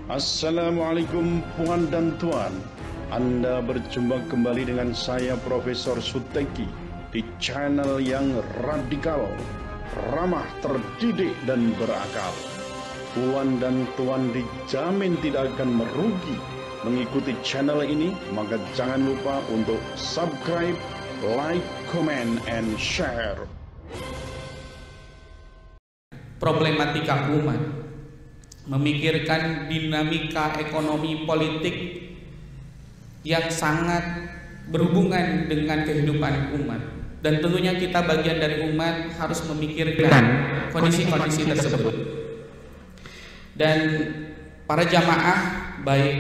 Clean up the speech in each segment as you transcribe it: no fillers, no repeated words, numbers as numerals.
Assalamualaikum puan dan tuan. Anda berjumpa kembali dengan saya Profesor Suteki di channel yang radikal, ramah, terdidik, dan berakal. Puan dan tuan dijamin tidak akan merugi mengikuti channel ini, maka jangan lupa untuk subscribe, like, comment, and share. Problematika umat, memikirkan dinamika ekonomi politik yang sangat berhubungan dengan kehidupan umat, dan tentunya kita bagian dari umat harus memikirkan kondisi-kondisi tersebut. Dan para jamaah, baik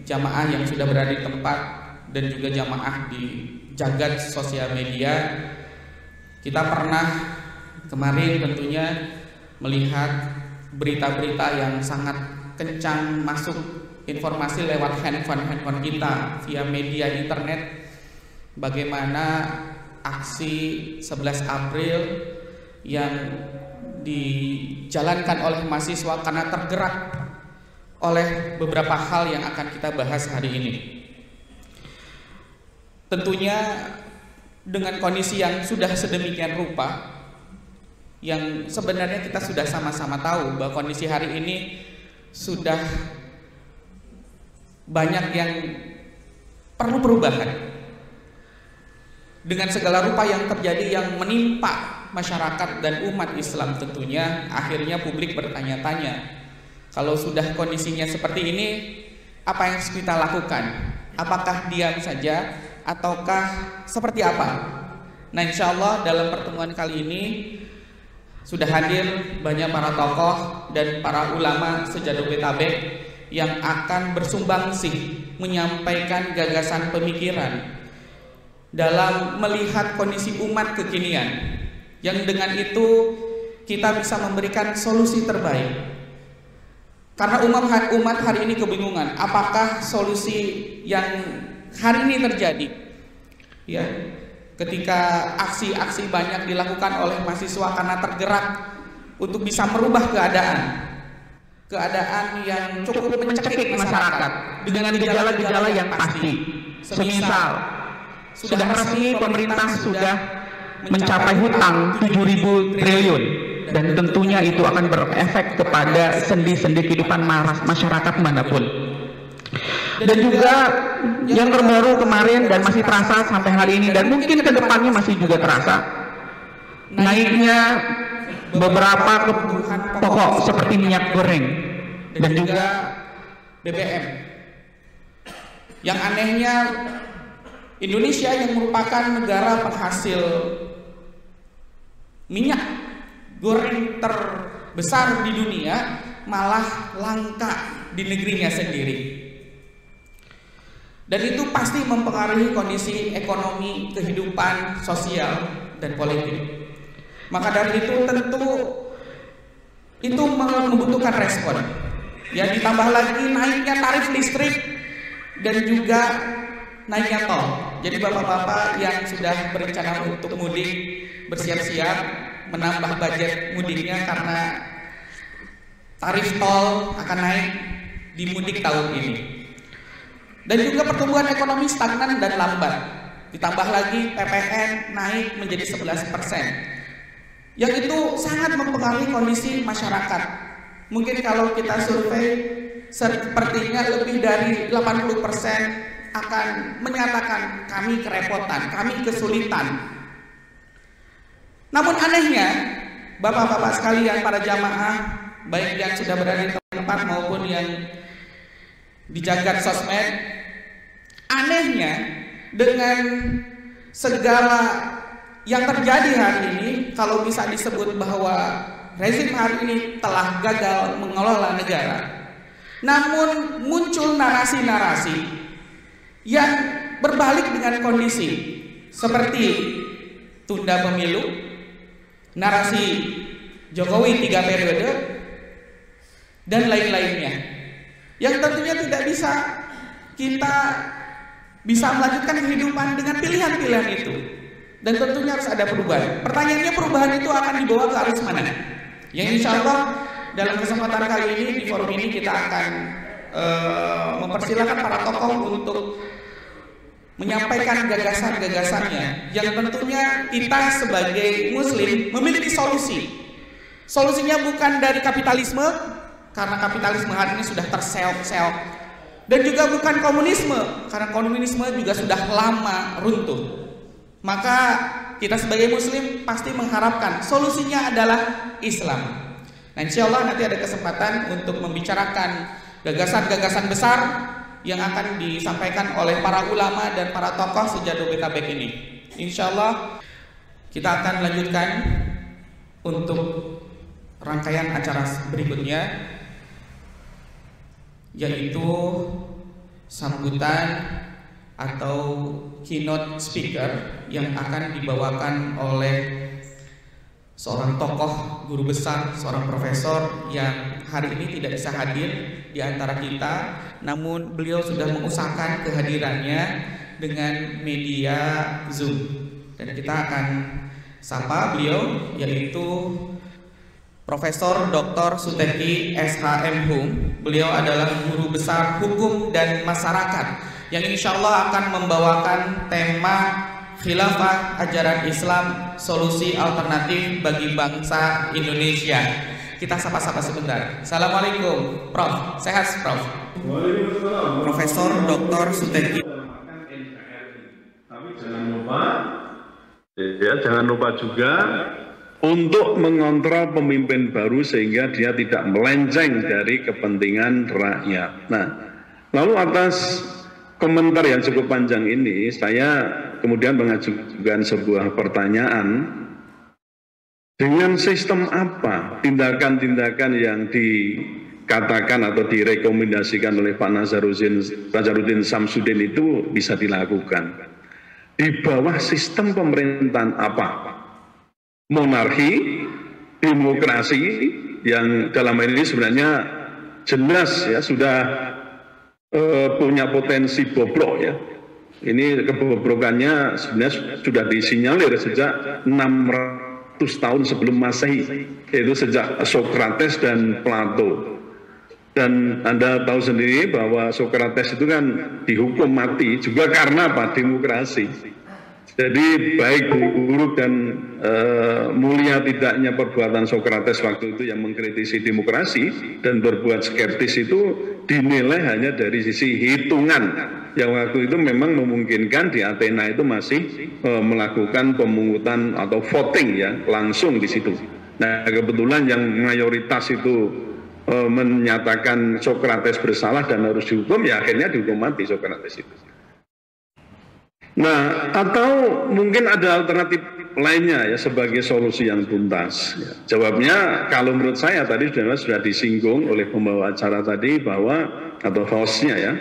jamaah yang sudah berada di tempat dan juga jamaah di jagat sosial media, kita pernah kemarin tentunya melihat berita-berita yang sangat kencang masuk informasi lewat handphone kita via media internet, bagaimana aksi 11 April yang dijalankan oleh mahasiswa karena tergerak oleh beberapa hal yang akan kita bahas hari ini. Tentunya dengan kondisi yang sudah sedemikian rupa, yang sebenarnya kita sudah sama-sama tahu bahwa kondisi hari ini sudah banyak yang perlu perubahan. Dengan segala rupa yang terjadi yang menimpa masyarakat dan umat Islam, tentunya akhirnya publik bertanya-tanya, kalau sudah kondisinya seperti ini, apa yang harus kita lakukan? Apakah diam saja ataukah seperti apa? Nah, insya Allah dalam pertemuan kali ini sudah hadir banyak para tokoh dan para ulama sejadobetabek yang akan bersumbangsi menyampaikan gagasan pemikiran dalam melihat kondisi umat kekinian, yang dengan itu kita bisa memberikan solusi terbaik. Karena umat hari ini kebingungan, apakah solusi yang hari ini terjadi, ya, ketika aksi-aksi banyak dilakukan oleh mahasiswa karena tergerak untuk bisa merubah keadaan yang cukup mencekik masyarakat dengan gejala-gejala yang pasti. Semisal sudah resmi pemerintah sudah mencapai hutang 7.000 triliun, dan tentunya itu akan berefek kepada sendi-sendi kehidupan masyarakat manapun. Dan juga yang terbaru kemarin dan masih terasa sampai hari ini dan mungkin ke depannya masih juga terasa, naiknya beberapa kebutuhan pokok seperti minyak goreng dan juga BBM. Yang anehnya, Indonesia yang merupakan negara penghasil minyak goreng terbesar di dunia malah langka di negerinya sendiri. Dan itu pasti mempengaruhi kondisi ekonomi, kehidupan sosial dan politik. Maka dari itu tentu itu membutuhkan respon. Ya, ditambah lagi naiknya tarif listrik dan juga naiknya tol. Jadi bapak-bapak yang sudah berencana untuk mudik, bersiap-siap menambah budget mudiknya karena tarif tol akan naik di mudik tahun ini. Dan juga pertumbuhan ekonomi stagnan dan lambat. Ditambah lagi PPN naik menjadi 11%. Yang itu sangat mempengaruhi kondisi masyarakat. Mungkin kalau kita survei, sepertinya lebih dari 80% akan menyatakan kami kerepotan, kami kesulitan. Namun anehnya, bapak-bapak sekalian, para jamaah, baik yang sudah berada di tempat maupun yang di jagat sosmed, anehnya dengan segala yang terjadi hari ini, kalau bisa disebut bahwa rezim hari ini telah gagal mengelola negara, namun muncul narasi-narasi yang berbalik dengan kondisi seperti tunda pemilu, narasi Jokowi 3 periode, dan lain-lainnya, yang tentunya tidak bisa kita melanjutkan kehidupan dengan pilihan-pilihan itu. Dan tentunya harus ada perubahan. Pertanyaannya, perubahan itu akan dibawa ke arus mana? Yang insya Allah dalam kesempatan kali ini, di forum ini kita akan mempersilahkan para tokoh untuk menyampaikan gagasan-gagasannya yang tentunya kita sebagai muslim memiliki solusi. Solusinya bukan dari kapitalisme, karena kapitalisme hari ini sudah terseok-seok, dan juga bukan komunisme, karena komunisme juga sudah lama runtuh. Maka kita sebagai muslim pasti mengharapkan solusinya adalah Islam. Nah, insya Allah nanti ada kesempatan untuk membicarakan gagasan-gagasan besar yang akan disampaikan oleh para ulama dan para tokoh sejabodetabek ini. Insya Allah kita akan lanjutkan untuk rangkaian acara berikutnya, yaitu sambutan atau keynote speaker yang akan dibawakan oleh seorang tokoh guru besar, seorang profesor yang hari ini tidak bisa hadir di antara kita, namun beliau sudah mengusahakan kehadirannya dengan media Zoom, dan kita akan sapa beliau, yaitu Profesor Dr. Suteki SHM. Beliau adalah guru besar hukum dan masyarakat yang insya Allah akan membawakan tema Khilafah Ajaran Islam, Solusi Alternatif bagi Bangsa Indonesia. Kita sapa-sapa sebentar. Assalamualaikum, Prof. Sehat, Prof? Waalaikumsalam. Profesor Dr. Suteki. Tapi jangan lupa juga untuk mengontrol pemimpin baru sehingga dia tidak melenceng dari kepentingan rakyat. Nah, lalu atas komentar yang cukup panjang ini, saya kemudian mengajukan sebuah pertanyaan. Dengan sistem apa tindakan-tindakan yang dikatakan atau direkomendasikan oleh Pak Nazarudin Samsudin itu bisa dilakukan? Di bawah sistem pemerintahan apa? Monarki, demokrasi, yang dalam hal ini sebenarnya jelas ya sudah punya potensi bobrok ya. Ini kebobrokannya sebenarnya sudah disinyalir sejak 600 tahun sebelum Masehi, yaitu sejak Sokrates dan Plato. Dan Anda tahu sendiri bahwa Sokrates itu kan dihukum mati juga karena apa? Demokrasi. Jadi baik buruk dan mulia tidaknya perbuatan Sokrates waktu itu yang mengkritisi demokrasi dan berbuat skeptis itu dinilai hanya dari sisi hitungan yang waktu itu memang memungkinkan di Athena itu masih melakukan pemungutan atau voting ya langsung di situ. Nah, kebetulan yang mayoritas itu menyatakan Sokrates bersalah dan harus dihukum, ya akhirnya dihukum mati Sokrates itu. Nah, atau mungkin ada alternatif lainnya ya sebagai solusi yang tuntas. Ya. Jawabnya kalau menurut saya tadi sudah disinggung oleh pembawa acara tadi bahwa atau hostnya ya,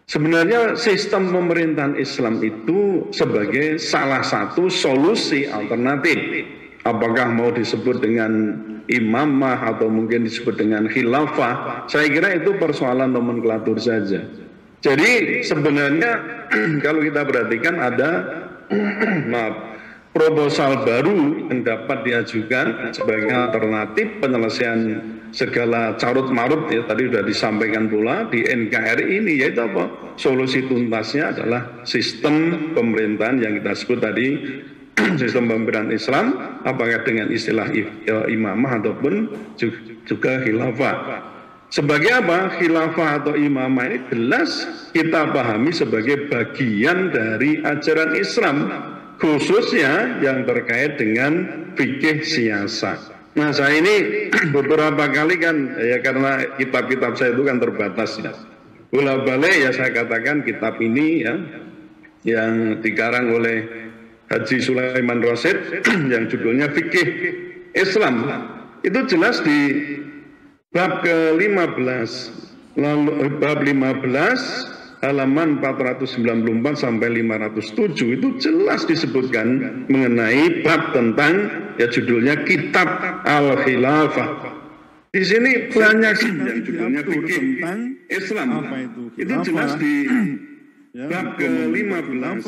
sebenarnya sistem pemerintahan Islam itu sebagai salah satu solusi alternatif. Apakah mau disebut dengan imamah atau mungkin disebut dengan khilafah, saya kira itu persoalan nomenklatur saja. Jadi sebenarnya kalau kita perhatikan ada proposal baru yang dapat diajukan sebagai alternatif penyelesaian segala carut marut ya tadi sudah disampaikan pula di NKRI ini, yaitu apa? Solusi tuntasnya adalah sistem pemerintahan yang kita sebut tadi sistem pemerintahan Islam, apakah dengan istilah imamah ataupun juga khilafah. Sebagai apa? Khilafah atau imamah ini jelas kita pahami sebagai bagian dari ajaran Islam, khususnya yang terkait dengan fikih siasat. Nah, saya ini beberapa kali kan ya karena kitab-kitab saya itu kan terbatas ya. Bola-balik ya saya katakan kitab ini ya yang dikarang oleh Haji Sulaiman Rasyid yang judulnya Fikih Islam. Itu jelas di bab ke-15, lalu bab 15 halaman 494 sampai 507 itu jelas disebutkan mengenai bab tentang ya judulnya Kitab Al-Khilafah. Di sini banyak yang judulnya Fikih Islam. Itu jelas di bab ke-15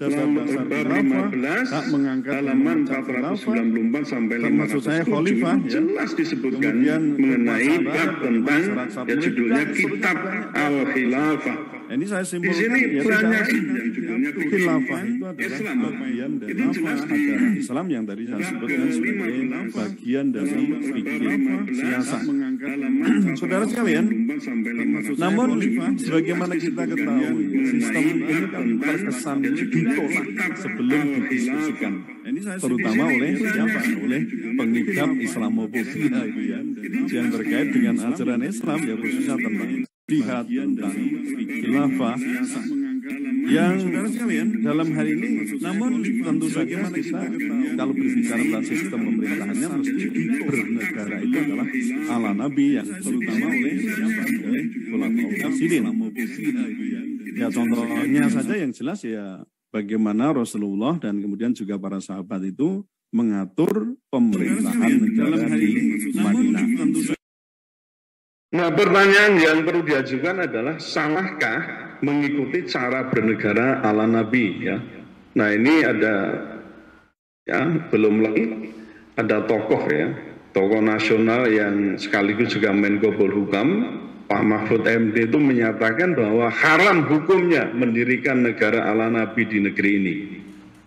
dasar-dasar khilafah, hak mengangkat halaman 494 sampai 507 jelas disebutkan mengenai bab tentang judulnya Kitab Al-Khilafah. Ini saya simpulkan, di sini banyak yang judulnya khilafah itu adalah bagian dari ajaran Islam yang tadi saya sebutkan sebagai bagian dari fikih siasah. Saudara sekalian, namun sebagaimana kita ketahui, sistem ini kan terkesan ditolak sebelum didiskusikan, terutama oleh siapa? Oleh pengidap Islamofobia itu ya, yang terkait dengan ajaran Islam ya, khususnya tentang jihad, tentang khilafah, yang dalam hal ini, namun tentu saja kita kalau berbicara tentang sistem pemerintahannya mesti bernegara itu adalah ala Nabi yang terutama oleh ulama Rasidin. Ya contohnya saja yang jelas ya bagaimana Rasulullah dan kemudian juga para sahabat itu mengatur pemerintahan negara di Madinah. Nah, pertanyaan yang perlu diajukan adalah salahkah mengikuti cara bernegara ala Nabi ya. Nah, ini ada ya, belum lagi ada tokoh ya, tokoh nasional yang sekaligus juga Menko Polhukam, Pak Mahfud MD itu menyatakan bahwa haram hukumnya mendirikan negara ala Nabi di negeri ini.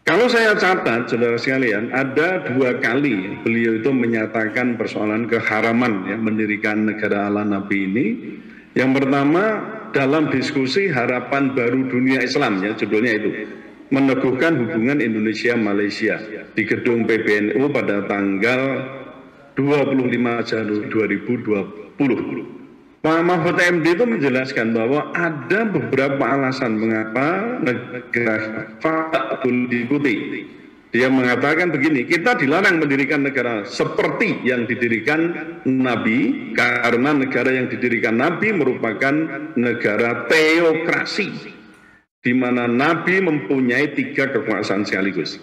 Kalau saya catat, saudara sekalian, ada 2 kali beliau itu menyatakan persoalan keharaman ya, mendirikan negara ala Nabi ini. Yang pertama dalam diskusi Harapan Baru Dunia Islam ya, judulnya itu, meneguhkan hubungan Indonesia-Malaysia di gedung PBNU pada tanggal 25 Januari 2020. Pak Mahfud MD itu menjelaskan bahwa ada beberapa alasan mengapa negara boleh diikuti. Dia mengatakan begini, kita dilarang mendirikan negara seperti yang didirikan Nabi, karena negara yang didirikan Nabi merupakan negara teokrasi, di mana Nabi mempunyai 3 kekuasaan sekaligus.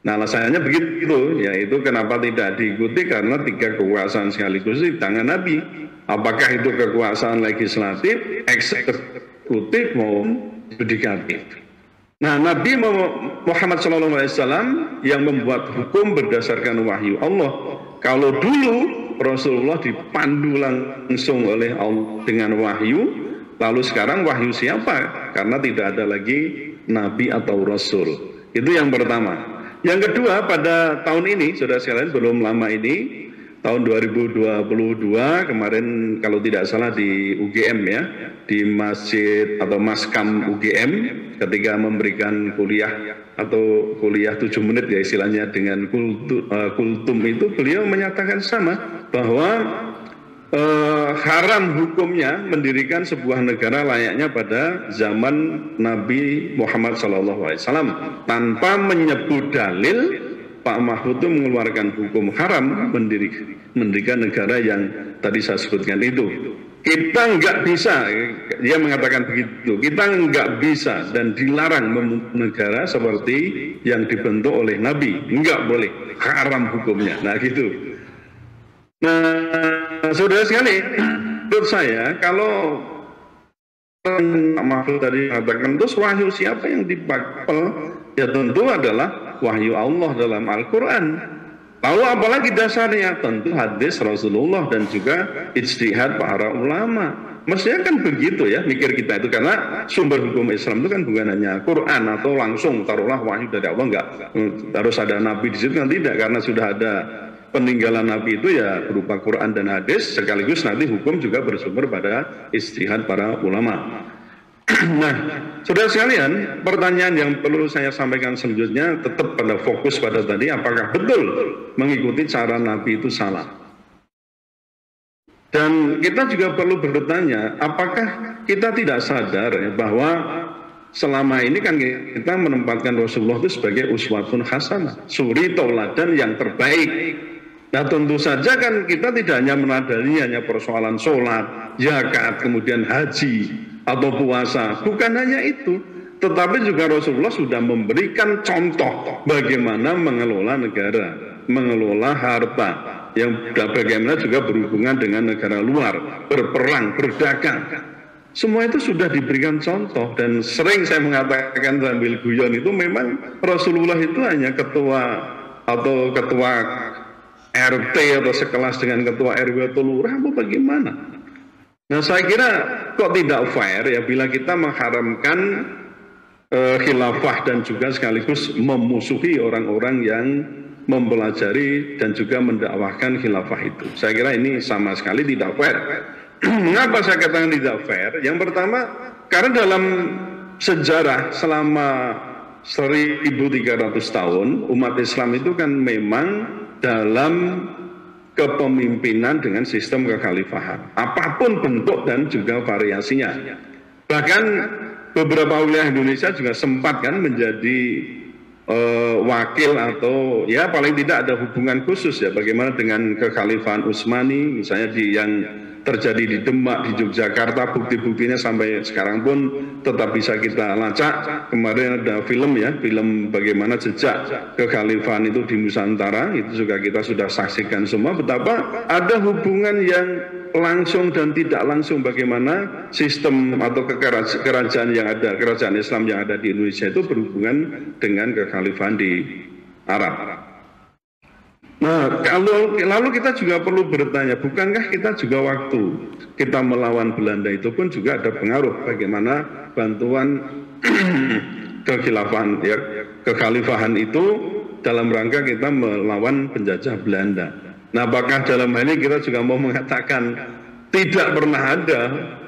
Nah, alasannya begitu, yaitu kenapa tidak diikuti karena 3 kekuasaan sekaligus di tangan Nabi. Apakah itu kekuasaan legislatif, eksekutif, maupun yudikatif. Nah, Nabi Muhammad SAW yang membuat hukum berdasarkan wahyu Allah. Kalau dulu Rasulullah dipandu langsung oleh Allah dengan wahyu, lalu sekarang wahyu siapa? Karena tidak ada lagi Nabi atau Rasul. Itu yang pertama. Yang kedua, pada tahun ini, saudara sekalian, belum lama ini, tahun 2022 kemarin kalau tidak salah di UGM ya, di masjid atau maskam UGM ketika memberikan kuliah atau kuliah 7 menit ya istilahnya dengan kultum itu, beliau menyatakan sama bahwa haram hukumnya mendirikan sebuah negara layaknya pada zaman Nabi Muhammad SAW tanpa menyebut dalil. Pak Mahfud itu mengeluarkan hukum haram mendirikan negara yang tadi saya sebutkan itu. Kita nggak bisa, dia mengatakan begitu, kita nggak bisa dan dilarang negara seperti yang dibentuk oleh Nabi, nggak boleh, haram hukumnya. Nah gitu. Nah, saudara sekali, menurut saya kalau Pak Mahfud tadi mengatakan terus wahyu siapa yang dipakai? Ya tentu adalah wahyu Allah dalam Al-Quran. Lalu apalagi dasarnya? Tentu hadis Rasulullah dan juga ijtihad para ulama. Mestinya kan begitu ya mikir kita itu, karena sumber hukum Islam itu kan bukan hanya Quran atau langsung taruhlah wahyu dari Allah, enggak harus ada Nabi di situ kan, tidak, karena sudah ada peninggalan Nabi itu ya berupa Quran dan hadis, sekaligus nanti hukum juga bersumber pada ijtihad para ulama. Nah, saudara sekalian, pertanyaan yang perlu saya sampaikan selanjutnya tetap pada fokus pada tadi, apakah betul mengikuti cara Nabi itu salah? Dan kita juga perlu bertanya, apakah kita tidak sadar ya, bahwa selama ini kan kita menempatkan Rasulullah itu sebagai uswatun hasanah, suri tauladan yang terbaik. Nah, tentu saja kan kita tidak hanya menadani hanya persoalan sholat, zakat, kemudian haji atau puasa, bukan hanya itu, tetapi juga Rasulullah sudah memberikan contoh bagaimana mengelola negara, mengelola harta, yang bagaimana juga berhubungan dengan negara luar, berperang, berdagang. Semua itu sudah diberikan contoh, dan sering saya mengatakan sambil guyon itu memang Rasulullah itu hanya ketua atau ketua RT atau sekelas dengan ketua RW atau lurah apa bagaimana. Nah, saya kira kok tidak fair ya bila kita mengharamkan khilafah dan juga sekaligus memusuhi orang-orang yang mempelajari dan juga mendakwahkan khilafah itu. Saya kira ini sama sekali tidak fair. Mengapa saya katakan tidak fair? Yang pertama, karena dalam sejarah selama 1300 tahun umat Islam itu kan memang dalam kepemimpinan dengan sistem kekhalifahan, apapun bentuk dan juga variasinya. Bahkan beberapa wilayah Indonesia juga sempat kan menjadi wakil atau ya paling tidak ada hubungan khusus ya bagaimana dengan kekhalifahan Utsmani, misalnya yang terjadi di Demak, di Yogyakarta, bukti-buktinya sampai sekarang pun tetap bisa kita lacak. Kemarin ada film ya, film bagaimana jejak kekhalifahan itu di Nusantara, itu juga kita sudah saksikan semua betapa ada hubungan yang langsung dan tidak langsung bagaimana sistem atau kerajaan yang ada, kerajaan Islam yang ada di Indonesia itu berhubungan dengan kekhalifahan di Arab. Nah, lalu kita juga perlu bertanya, bukankah kita juga waktu kita melawan Belanda itu pun juga ada pengaruh bagaimana bantuan kekhalifahan itu dalam rangka kita melawan penjajah Belanda. Nah, apakah dalam hal ini kita juga mau mengatakan tidak pernah ada?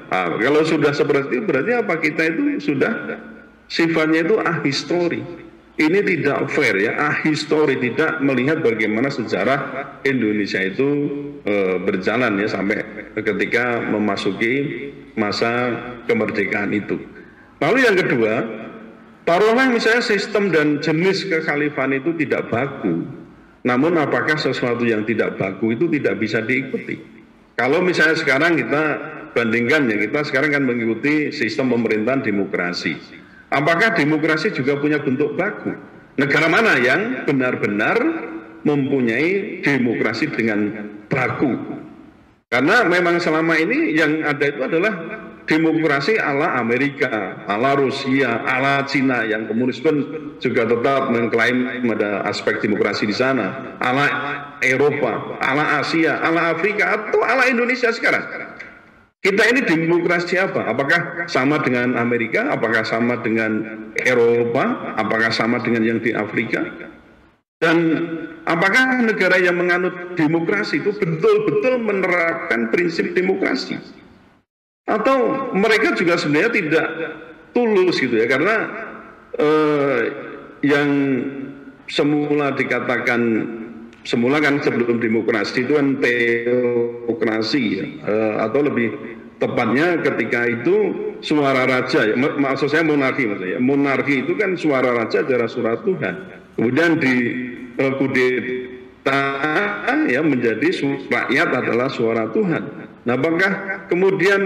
Nah, kalau sudah seperti itu berarti apa kita itu sudah sifatnya itu ahistori. Ini tidak fair ya, ahistori, tidak melihat bagaimana sejarah Indonesia itu berjalan ya sampai ketika memasuki masa kemerdekaan itu. Lalu yang kedua, taruhlah misalnya sistem dan jenis kekhalifahan itu tidak baku. Namun apakah sesuatu yang tidak baku itu tidak bisa diikuti? Kalau misalnya sekarang kita bandingkan ya, kita sekarang kan mengikuti sistem pemerintahan demokrasi. Apakah demokrasi juga punya bentuk baku? Negara mana yang benar-benar mempunyai demokrasi dengan baku? Karena memang selama ini yang ada itu adalah demokrasi ala Amerika, ala Rusia, ala Cina, yang komunis pun juga tetap mengklaim ada aspek demokrasi di sana, ala Eropa, ala Asia, ala Afrika, atau ala Indonesia sekarang. Kita ini demokrasi apa? Apakah sama dengan Amerika? Apakah sama dengan Eropa? Apakah sama dengan yang di Afrika? Dan apakah negara yang menganut demokrasi itu betul-betul menerapkan prinsip demokrasi? Atau mereka juga sebenarnya tidak tulus gitu ya? Karena yang semula dikatakan semula kan sebelum demokrasi itu kan teokrasi ya, atau lebih tepatnya ketika itu suara raja ya, maksud saya monarki maksudnya. Monarki itu kan suara raja adalah suara Tuhan. Kemudian di kudeta ya menjadi rakyat adalah suara Tuhan. Nah, apakah kemudian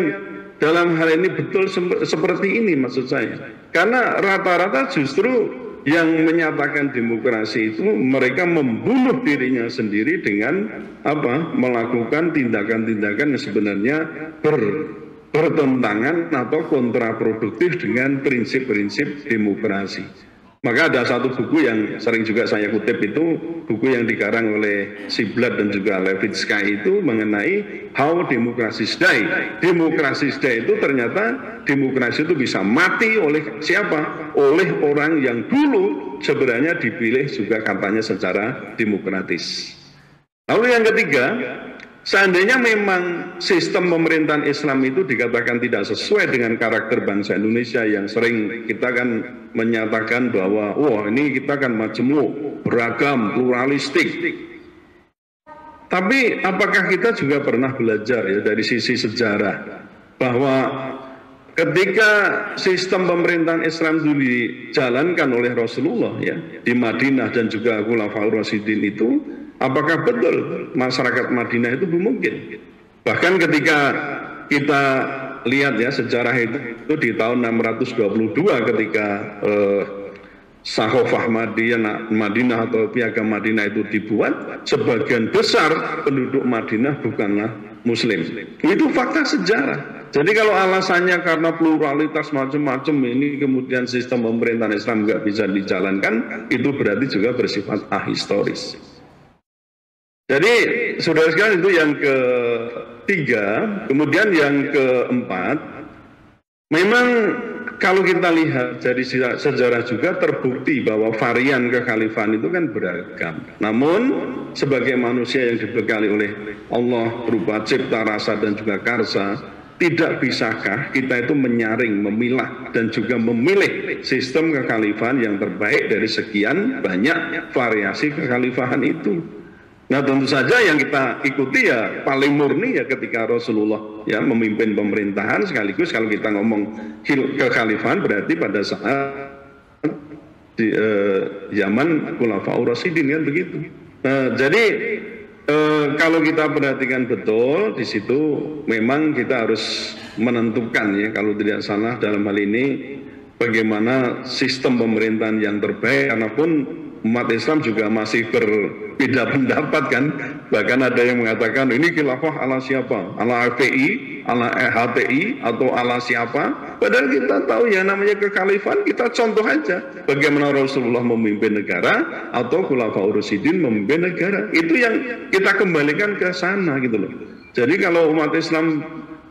dalam hal ini betul seperti ini maksud saya? Karena rata-rata justru yang menyatakan demokrasi itu mereka membunuh dirinya sendiri dengan apa? Melakukan tindakan-tindakan yang sebenarnya bertentangan atau kontraproduktif dengan prinsip-prinsip demokrasi. Maka ada satu buku yang sering juga saya kutip, itu buku yang dikarang oleh Ziblatt dan juga Levitsky itu mengenai How Democracies Die. Democracies Die itu ternyata demokrasi itu bisa mati oleh siapa? Oleh orang yang dulu sebenarnya dipilih juga katanya secara demokratis. Lalu yang ketiga, seandainya memang sistem pemerintahan Islam itu dikatakan tidak sesuai dengan karakter bangsa Indonesia yang sering kita kan menyatakan bahwa wah ini kita kan majemuk, beragam, pluralistik. Tapi apakah kita juga pernah belajar ya dari sisi sejarah bahwa ketika sistem pemerintahan Islam itu dijalankan oleh Rasulullah ya di Madinah dan juga Khulafaur Rasyidin itu, apakah betul masyarakat Madinah itu mungkin? Bahkan ketika kita lihat ya sejarah itu di tahun 622 ketika Sakhofah Madinah atau Piagam Madinah itu dibuat, sebagian besar penduduk Madinah bukanlah Muslim. Itu fakta sejarah. Jadi kalau alasannya karena pluralitas macam-macam ini kemudian sistem pemerintahan Islam nggak bisa dijalankan, itu berarti juga bersifat ahistoris. Jadi saudara sekalian, itu yang ketiga. Kemudian yang keempat, memang kalau kita lihat dari sejarah juga terbukti bahwa varian kekhalifahan itu kan beragam. Namun sebagai manusia yang dibekali oleh Allah berupa cipta rasa dan juga karsa, tidak bisakah kita itu menyaring, memilah dan juga memilih sistem kekhalifahan yang terbaik dari sekian banyak variasi kekhalifahan itu? Nah, tentu saja yang kita ikuti ya paling murni ya ketika Rasulullah ya memimpin pemerintahan, sekaligus kalau kita ngomong kekhalifahan berarti pada saat di zaman Khulafaur Rasyidin kan begitu. Jadi kalau kita perhatikan betul di situ memang kita harus menentukan ya, kalau tidak salah dalam hal ini bagaimana sistem pemerintahan yang terbaik, karena pun umat Islam juga masih berbeda pendapat kan. Bahkan ada yang mengatakan ini khilafah ala siapa? Ala FPI, ala HTI, atau ala siapa? Padahal kita tahu ya namanya kekhalifahan, kita contoh aja bagaimana Rasulullah memimpin negara atau Khulafaur Rasyidin memimpin negara. Itu yang kita kembalikan ke sana gitu loh. Jadi kalau umat Islam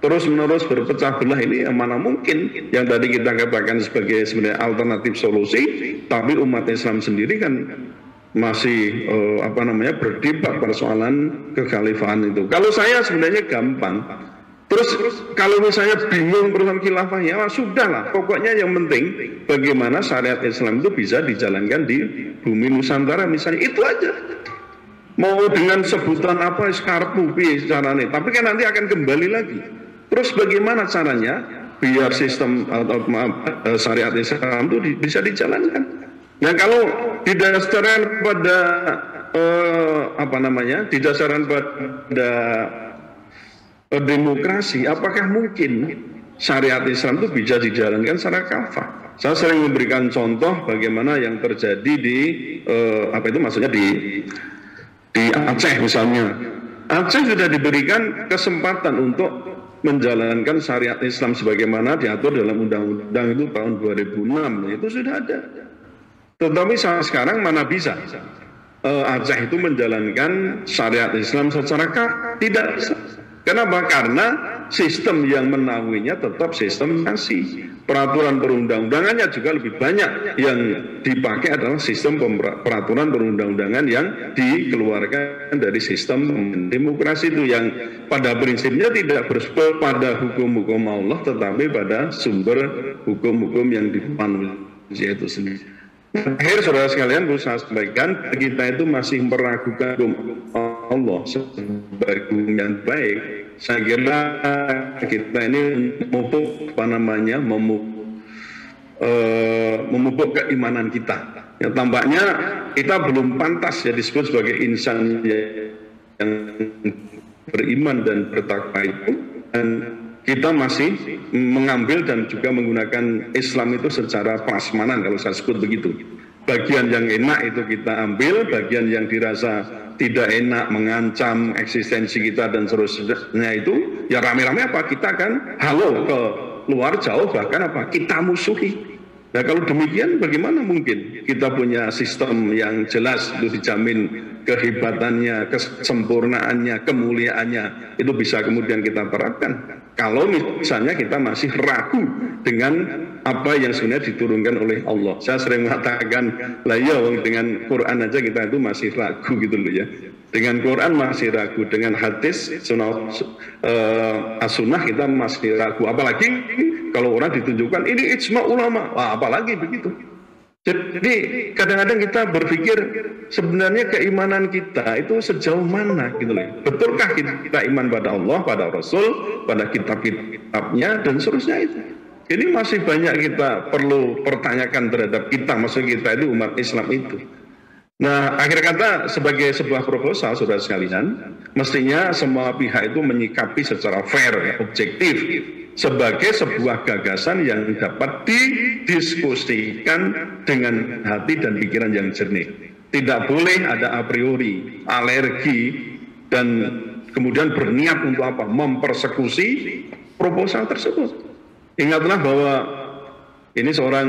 terus-menerus berpecah belah ini mana mungkin yang tadi kita katakan sebagai sebenarnya alternatif solusi, tapi umat Islam sendiri kan masih berdebat persoalan kekhalifahan itu. Kalau saya sebenarnya gampang. Terus kalau misalnya bingung persoalan khilafah, ya sudahlah, pokoknya yang penting bagaimana syariat Islam itu bisa dijalankan di bumi Nusantara misalnya, itu aja. Mau dengan sebutan apa sekarang caranya, tapi kan nanti akan kembali lagi. Terus bagaimana caranya biar sistem syariat Islam itu bisa dijalankan? Nah, kalau didasarkan pada didasarkan pada demokrasi, apakah mungkin syariat Islam itu bisa dijalankan secara kafah? Saya sering memberikan contoh bagaimana yang terjadi di di Aceh misalnya. Aceh sudah diberikan kesempatan untuk menjalankan syariat Islam sebagaimana diatur dalam undang-undang itu tahun 2006, itu sudah ada. Tetapi sekarang mana bisa Aceh itu menjalankan syariat Islam secara kafah? Tidak bisa. Kenapa? Karena sistem yang menaunginya tetap sistem nasi. Peraturan perundang-undangannya juga lebih banyak yang dipakai adalah sistem peraturan perundang-undangan yang dikeluarkan dari sistem demokrasi itu, yang pada prinsipnya tidak bersumber pada hukum-hukum Allah tetapi pada sumber hukum-hukum yang dimanusia itu sendiri. Akhir saudara sekalian, perlu saya sampaikan, kita itu masih meragukan hukum Allah sebagai hukum yang baik. Saya kira kita ini memupuk keimanan kita. Ya, tampaknya kita belum pantas ya disebut sebagai insan yang beriman dan bertakwa itu, dan kita masih mengambil dan juga menggunakan Islam itu secara prasmanan, kalau saya sebut begitu. Bagian yang enak itu kita ambil, bagian yang dirasa tidak enak, mengancam eksistensi kita dan seterusnya itu ya rame-rame kita kan halo ke luar jauh, bahkan kita musuhi. Nah, kalau demikian bagaimana mungkin kita punya sistem yang jelas itu dijamin kehebatannya, kesempurnaannya, kemuliaannya itu bisa kemudian kita terapkan kalau misalnya kita masih ragu dengan apa yang sebenarnya diturunkan oleh Allah. Saya sering mengatakan, lah ya dengan Quran aja kita itu masih ragu gitu loh ya. Dengan Quran masih ragu, dengan hadis as-sunnah kita masih ragu, apalagi kalau orang ditunjukkan ini ijma ulama, wah, apalagi begitu. Jadi kadang-kadang kita berpikir sebenarnya keimanan kita itu sejauh mana gitu loh. Betulkah kita iman pada Allah, pada Rasul, pada kitab-kitabnya dan seterusnya itu. Jadi masih banyak kita perlu pertanyakan terhadap kita, maksud kita itu umat Islam itu. Nah, akhir kata sebagai sebuah proposal, saudara sekalian, mestinya semua pihak itu menyikapi secara fair, objektif, sebagai sebuah gagasan yang dapat didiskusikan dengan hati dan pikiran yang jernih. Tidak boleh ada a priori, alergi, dan kemudian berniat untuk apa? Mempersekusi proposal tersebut. Ingatlah bahwa ini seorang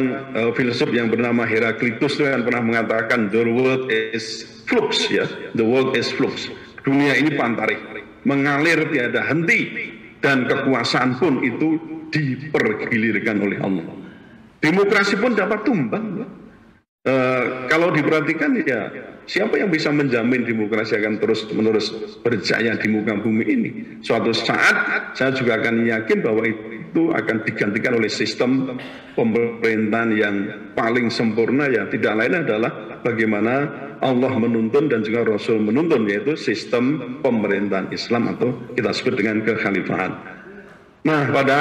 filsuf yang bernama Heraklitus yang pernah mengatakan the world is flux, ya, the world is flux. Dunia ini pantarik, mengalir tiada henti, dan kekuasaan pun itu dipergilirkan oleh Allah. Demokrasi pun dapat tumbang. Kalau diperhatikan, ya, siapa yang bisa menjamin demokrasi akan terus-menerus berjaya di muka bumi ini? Suatu saat saya juga akan yakin bahwa itu akan digantikan oleh sistem pemerintahan yang paling sempurna, yang tidak lain adalah bagaimana Allah menuntun dan juga Rasul menuntun, yaitu sistem pemerintahan Islam atau kita sebut dengan kekhalifahan. Nah, pada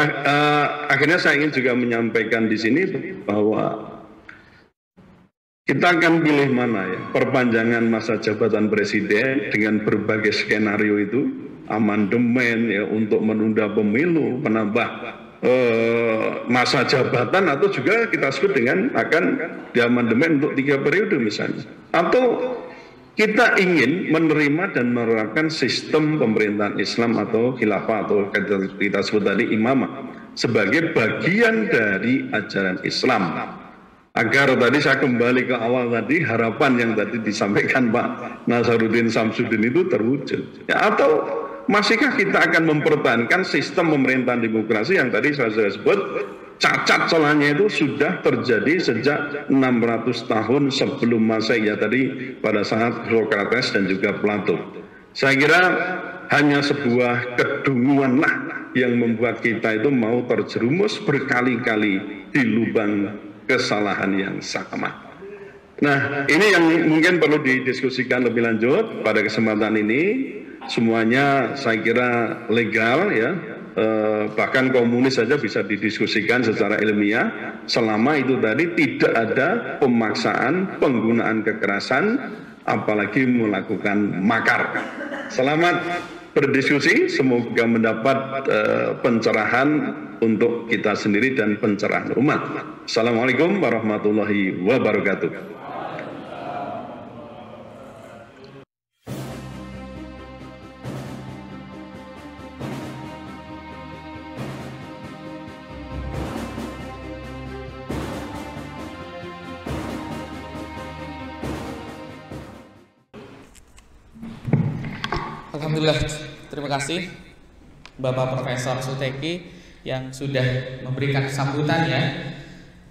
akhirnya saya ingin juga menyampaikan di sini bahwa kita akan pilih mana, ya, perpanjangan masa jabatan presiden dengan berbagai skenario itu, amandemen, ya, untuk menunda pemilu, menambah masa jabatan, atau juga kita sebut dengan akan diamandemen untuk 3 periode misalnya, atau kita ingin menerima dan menerapkan sistem pemerintahan Islam atau khilafah atau kita sebut tadi imamah sebagai bagian dari ajaran Islam. Agar tadi saya kembali ke awal tadi, harapan yang tadi disampaikan Pak Nasaruddin Samsudin itu terwujud, ya, atau masihkah kita akan mempertahankan sistem pemerintahan demokrasi yang tadi saya sebut cacat celahnya itu sudah terjadi sejak 600 tahun sebelum Masehi, ya, tadi pada saat Sokrates dan juga Plato. Saya kira hanya sebuah kedunguanlah yang membuat kita itu mau terjerumus berkali-kali di lubang kesalahan yang sama. Nah, ini yang mungkin perlu didiskusikan lebih lanjut pada kesempatan ini. Semuanya saya kira legal, ya, bahkan komunis saja bisa didiskusikan secara ilmiah selama itu tadi tidak ada pemaksaan, penggunaan kekerasan, apalagi melakukan makar. Selamat berdiskusi, semoga mendapat pencerahan untuk kita sendiri dan pencerahan umat. Assalamualaikum warahmatullahi wabarakatuh. Alhamdulillah, terima kasih Bapak Profesor Suteki yang sudah memberikan sambutannya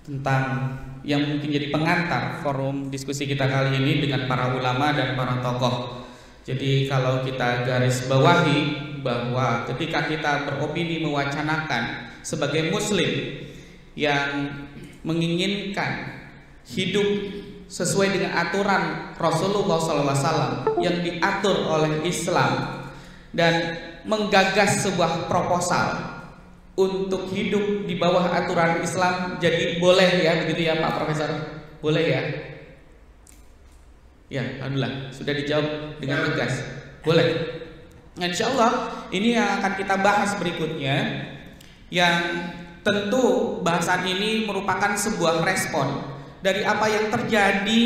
tentang yang mungkin jadi pengantar forum diskusi kita kali ini dengan para ulama dan para tokoh. Jadi kalau kita garis bawahi bahwa ketika kita beropini mewacanakan sebagai muslim yang menginginkan hidup sesuai dengan aturan Rasulullah SAW yang diatur oleh Islam dan menggagas sebuah proposal untuk hidup di bawah aturan Islam, jadi boleh, ya, begitu ya Pak Profesor? Boleh, ya? Ya, alhamdulillah sudah dijawab dengan tegas. Boleh. Nah, insya Allah ini yang akan kita bahas berikutnya, yang tentu bahasan ini merupakan sebuah respon dari apa yang terjadi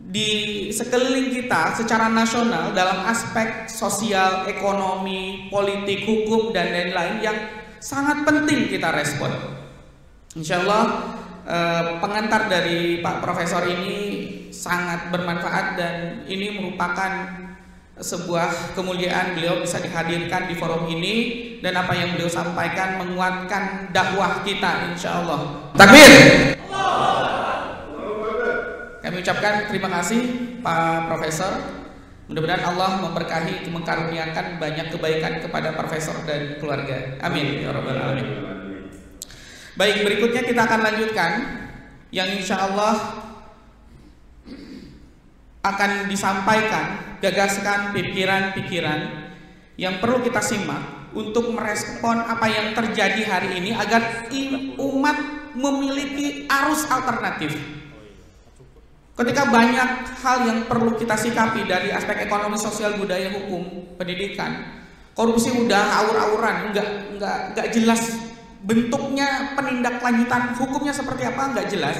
di sekeliling kita secara nasional dalam aspek sosial, ekonomi, politik, hukum, dan lain-lain yang sangat penting kita respon. Insya Allah pengantar dari Pak Profesor ini sangat bermanfaat dan ini merupakan sebuah kemuliaan beliau bisa dihadirkan di forum ini, dan apa yang beliau sampaikan menguatkan dakwah kita insya Allah. Takbir! Kami ucapkan terima kasih Pak Profesor. Mudah-mudahan Allah memberkahi, mengkaruniakan banyak kebaikan kepada Profesor dan keluarga. Amin ya rabbal alamin. Baik, berikutnya kita akan lanjutkan yang insya Allah akan disampaikan gagasan, pikiran-pikiran yang perlu kita simak untuk merespon apa yang terjadi hari ini agar umat memiliki arus alternatif. Ketika banyak hal yang perlu kita sikapi dari aspek ekonomi, sosial, budaya, hukum, pendidikan, korupsi udah aur-auran, nggak jelas bentuknya, penindaklanjutan hukumnya seperti apa nggak jelas.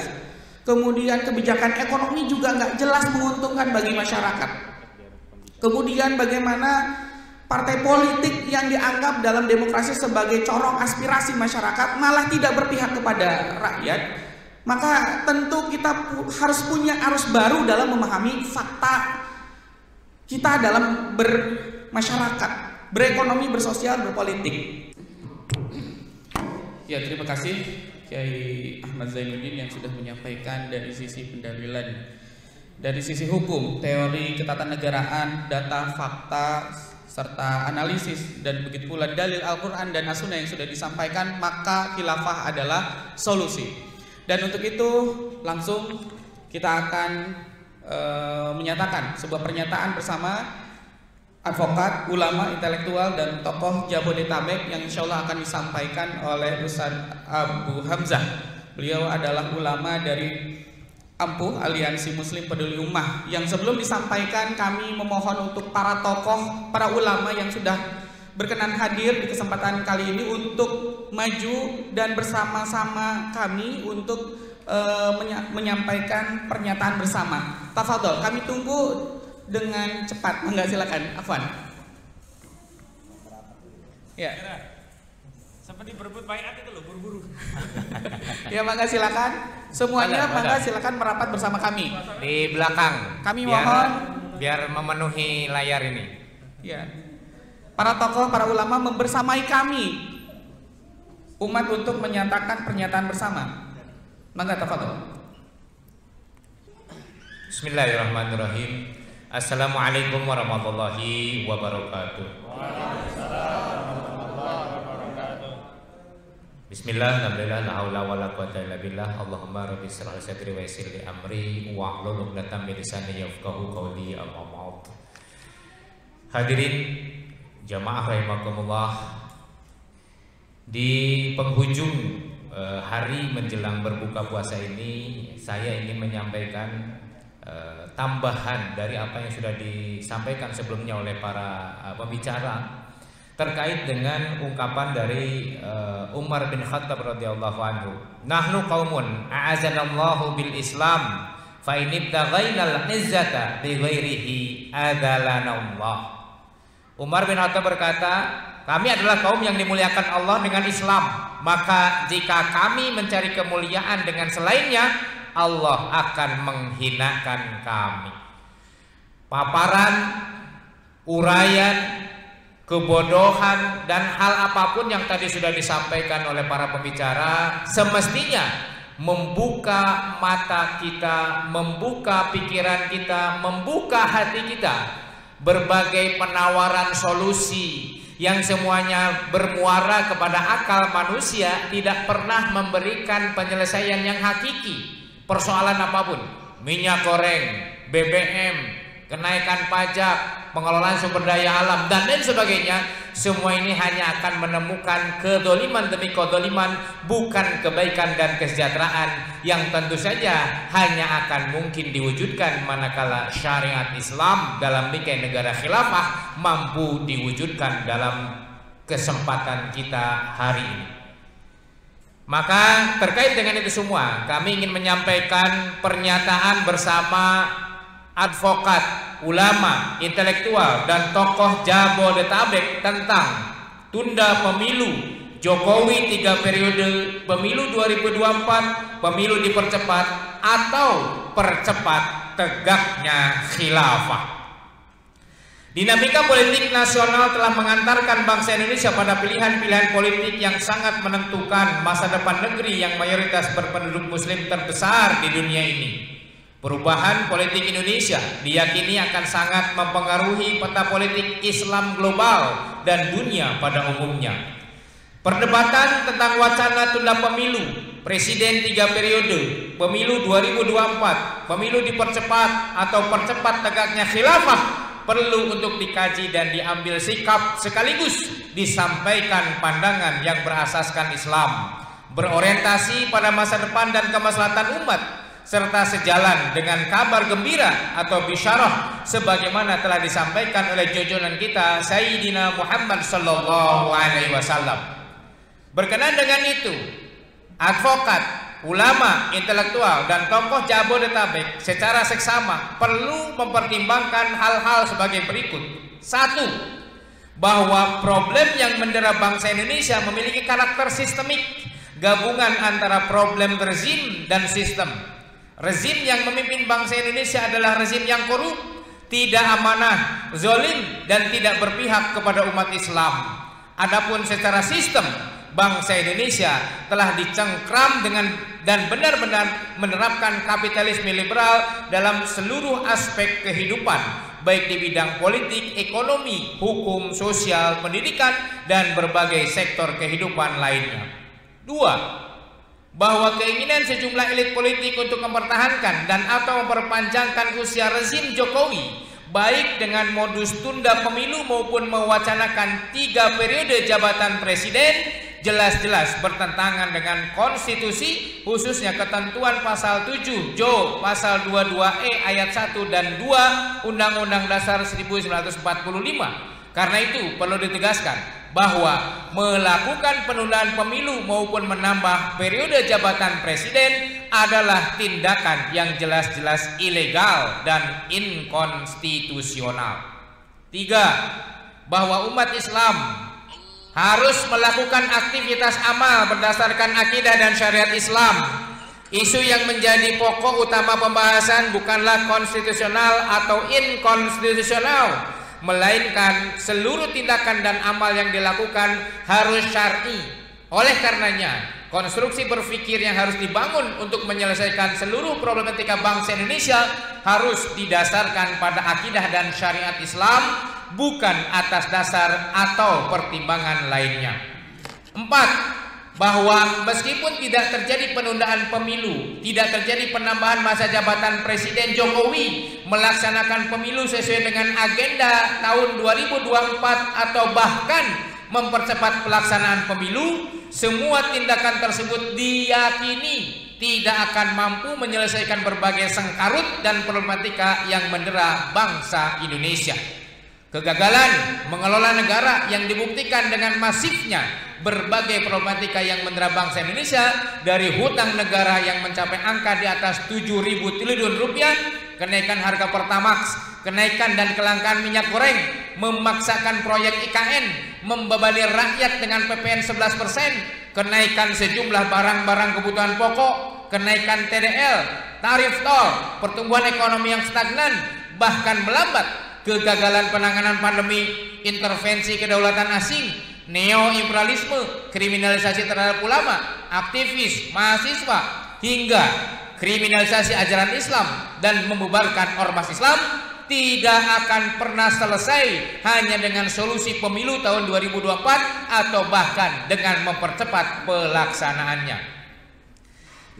Kemudian kebijakan ekonomi juga nggak jelas menguntungkan bagi masyarakat. Kemudian bagaimana partai politik yang dianggap dalam demokrasi sebagai corong aspirasi masyarakat malah tidak berpihak kepada rakyat, maka tentu kita harus punya arus baru dalam memahami fakta kita dalam bermasyarakat, berekonomi, bersosial, berpolitik. Ya, terima kasih Kiai Ahmad Zainuddin yang sudah menyampaikan dari sisi pendalilan, dari sisi hukum, teori ketatanegaraan, data, fakta, serta analisis, dan begitu pula dalil Al-Quran dan As-Sunnah yang sudah disampaikan, maka khilafah adalah solusi. Dan untuk itu langsung kita akan menyatakan sebuah pernyataan bersama advokat, ulama, intelektual, dan tokoh Jabodetabek yang insya Allah akan disampaikan oleh Ustaz Abu Hamzah. Beliau adalah ulama dari Ampuh, Aliansi Muslim Peduli Ummah. Yang sebelum disampaikan, kami memohon untuk para tokoh, para ulama yang sudah berkenan hadir di kesempatan kali ini untuk maju dan bersama-sama kami untuk menyampaikan pernyataan bersama. Tafadhol, kami tunggu dengan cepat. Enggak, silakan. Afwan. Ya. Seperti berebut baiat itu loh, buru-buru. Ya, mangga silakan. Semuanya mangga silakan merapat bersama kami Di belakang. Kami mohon biar memenuhi layar ini. ya. Para tokoh, para ulama membersamai kami umat untuk menyatakan pernyataan bersama. Mangga tafadhol. Bismillahirrahmanirrahim. Assalamualaikum warahmatullahi wabarakatuh. Bismillah, alhamdulillah, la haula wala quwata illa billah. Allahumma rabbi shrah li sadri wa yassir li amri wahlul 'uqdatam min lisani yafqahu qawli. Amma ba'd. Hadirin jamaah rahimakumullah, di penghujung hari menjelang berbuka puasa ini, saya ingin menyampaikan tambahan dari apa yang sudah disampaikan sebelumnya oleh para pembicara terkait dengan ungkapan dari Umar bin Khattab radhiyallahu anhu. Nahnu qaumun a'azanallahu bil Islam fa in ibtaghainal izzata bi ghairihi adalana Allah. Umar bin Khattab berkata, kami adalah kaum yang dimuliakan Allah dengan Islam, maka jika kami mencari kemuliaan dengan selainnya, Allah akan menghinakan kami. Paparan, uraian, kebodohan, dan hal apapun yang tadi sudah disampaikan oleh para pembicara semestinya membuka mata kita, membuka pikiran kita, membuka hati kita. Berbagai penawaran solusi yang semuanya bermuara kepada akal manusia tidak pernah memberikan penyelesaian yang hakiki. Persoalan apapun, minyak goreng, BBM, kenaikan pajak, pengelolaan sumber daya alam, dan lain sebagainya, semua ini hanya akan menemukan kedoliman demi kedoliman, bukan kebaikan dan kesejahteraan yang tentu saja hanya akan mungkin diwujudkan manakala syariat Islam dalam bingkai negara khilafah mampu diwujudkan dalam kesempatan kita hari ini. Maka terkait dengan itu semua, kami ingin menyampaikan pernyataan bersama advokat, ulama, intelektual, dan tokoh Jabodetabek tentang tunda pemilu Jokowi 3 periode, pemilu 2024, pemilu dipercepat atau percepat tegaknya khilafah. Dinamika politik nasional telah mengantarkan bangsa Indonesia pada pilihan-pilihan politik yang sangat menentukan masa depan negeri yang mayoritas berpenduduk muslim terbesar di dunia ini. Perubahan politik Indonesia diyakini akan sangat mempengaruhi peta politik Islam global dan dunia pada umumnya. Perdebatan tentang wacana tunda pemilu, presiden 3 periode, pemilu 2024, pemilu dipercepat atau percepat tegaknya khilafah perlu untuk dikaji dan diambil sikap sekaligus disampaikan pandangan yang berasaskan Islam, berorientasi pada masa depan dan kemaslahatan umat, serta sejalan dengan kabar gembira atau bisyarah sebagaimana telah disampaikan oleh junjungan kita Sayyidina Muhammad sallallahu alaihi wasallam. Berkenaan dengan itu, advokat, ulama, intelektual, dan tokoh Jabodetabek secara seksama perlu mempertimbangkan hal-hal sebagai berikut. 1. bahwa problem yang mendera bangsa Indonesia memiliki karakter sistemik, gabungan antara problem rezim dan sistem. Rezim yang memimpin bangsa Indonesia adalah rezim yang korup, tidak amanah, zalim, dan tidak berpihak kepada umat Islam. Adapun secara sistem, bangsa Indonesia telah dicengkram dan benar-benar menerapkan kapitalisme liberal dalam seluruh aspek kehidupan, baik di bidang politik, ekonomi, hukum, sosial, pendidikan, dan berbagai sektor kehidupan lainnya. 2. Bahwa keinginan sejumlah elit politik untuk mempertahankan dan atau memperpanjangkan usia rezim Jokowi, baik dengan modus tunda pemilu maupun mewacanakan 3 periode jabatan presiden, jelas-jelas bertentangan dengan konstitusi, khususnya ketentuan pasal 7 pasal 22E ayat 1 dan 2 Undang-Undang Dasar 1945. Karena itu perlu ditegaskan bahwa melakukan penundaan pemilu maupun menambah periode jabatan presiden adalah tindakan yang jelas-jelas ilegal dan inkonstitusional. 3. Bahwa umat Islam harus melakukan aktivitas amal berdasarkan akidah dan syariat Islam. Isu yang menjadi pokok utama pembahasan bukanlah konstitusional atau inkonstitusional, melainkan seluruh tindakan dan amal yang dilakukan harus syar'i. Oleh karenanya, konstruksi berpikir yang harus dibangun untuk menyelesaikan seluruh problematika bangsa Indonesia harus didasarkan pada akidah dan syariat Islam, bukan atas dasar atau pertimbangan lainnya. 4. Bahwa meskipun tidak terjadi penundaan pemilu, tidak terjadi penambahan masa jabatan Presiden Jokowi melaksanakan pemilu sesuai dengan agenda tahun 2024 atau bahkan mempercepat pelaksanaan pemilu, semua tindakan tersebut diyakini tidak akan mampu menyelesaikan berbagai sengkarut dan problematika yang mendera bangsa Indonesia. Kegagalan mengelola negara yang dibuktikan dengan masifnya berbagai problematika yang mendera bangsa Indonesia, dari hutang negara yang mencapai angka di atas 7.000 triliun rupiah, kenaikan harga Pertamax, kenaikan dan kelangkaan minyak goreng, memaksakan proyek IKN, membebani rakyat dengan PPN 11%, kenaikan sejumlah barang-barang kebutuhan pokok, kenaikan TDL, tarif tol, pertumbuhan ekonomi yang stagnan, bahkan melambat, kegagalan penanganan pandemi, intervensi kedaulatan asing, neo-imperialisme, kriminalisasi terhadap ulama, aktivis, mahasiswa, hingga kriminalisasi ajaran Islam dan membubarkan ormas Islam tidak akan pernah selesai hanya dengan solusi pemilu tahun 2024 atau bahkan dengan mempercepat pelaksanaannya.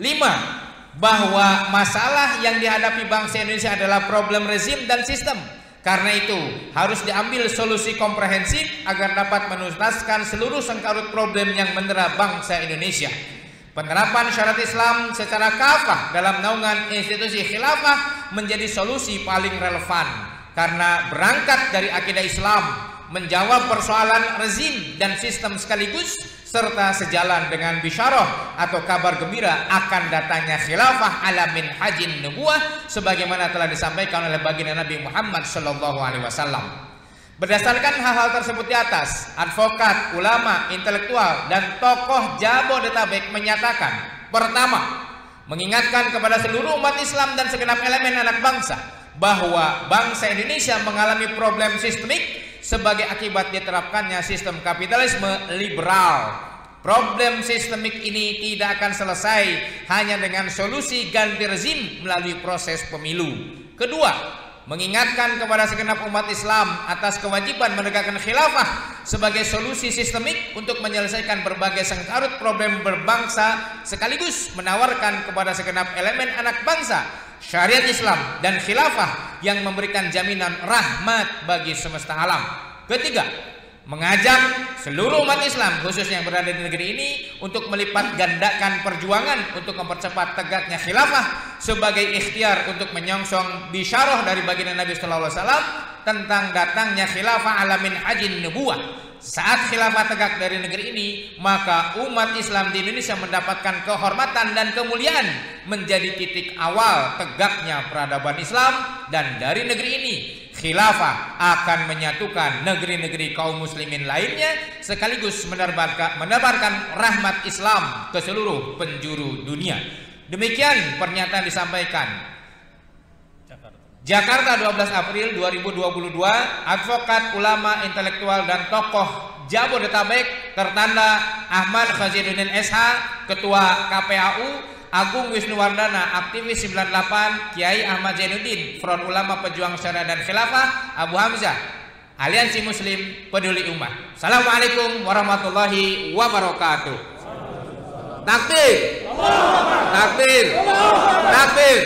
5. Bahwa masalah yang dihadapi bangsa Indonesia adalah problem rezim dan sistem. Karena itu harus diambil solusi komprehensif agar dapat menuntaskan seluruh sengkarut problem yang mendera bangsa Indonesia. Penerapan syariat Islam secara kafah dalam naungan institusi khilafah menjadi solusi paling relevan, karena berangkat dari akidah Islam, menjawab persoalan rezim dan sistem sekaligus, serta sejalan dengan bisyarah atau kabar gembira akan datangnya khilafah ala minhajin nubuwah sebagaimana telah disampaikan oleh baginda Nabi Muhammad SAW. Berdasarkan hal-hal tersebut di atas, advokat, ulama, intelektual, dan tokoh Jabodetabek menyatakan, pertama, mengingatkan kepada seluruh umat Islam dan segenap elemen anak bangsa bahwa bangsa Indonesia mengalami problem sistemik sebagai akibat diterapkannya sistem kapitalisme liberal. Problem sistemik ini tidak akan selesai hanya dengan solusi ganti rezim melalui proses pemilu. Kedua, mengingatkan kepada segenap umat Islam atas kewajiban menegakkan khilafah sebagai solusi sistemik untuk menyelesaikan berbagai sengkarut problem berbangsa, sekaligus menawarkan kepada segenap elemen anak bangsa syariat Islam dan khilafah yang memberikan jaminan rahmat bagi semesta alam. Ketiga, mengajak seluruh umat Islam khususnya yang berada di negeri ini untuk melipat gandakan perjuangan untuk mempercepat tegaknya khilafah sebagai ikhtiar untuk menyongsong bisyarah dari baginda Nabi sallallahu alaihi wasallam tentang datangnya khilafah ala minhajin nubuwah. Saat khilafah tegak dari negeri ini, maka umat Islam di Indonesia mendapatkan kehormatan dan kemuliaan menjadi titik awal tegaknya peradaban Islam, dan dari negeri ini khilafah akan menyatukan negeri-negeri kaum muslimin lainnya sekaligus menebarkan rahmat Islam ke seluruh penjuru dunia. Demikian pernyataan disampaikan Jakarta 12 April 2022, advokat, ulama, intelektual dan tokoh Jabodetabek tertanda Ahmad Khaziruddin SH, Ketua KPAU, Agung Wisnuwardana, aktivis 98, Kiai Ahmad Zainuddin, Front Ulama Pejuang Syariah dan Khilafah, Abu Hamzah, Aliansi Muslim Peduli Umat. Assalamualaikum warahmatullahi wabarakatuh. Takbir, takbir, takbir.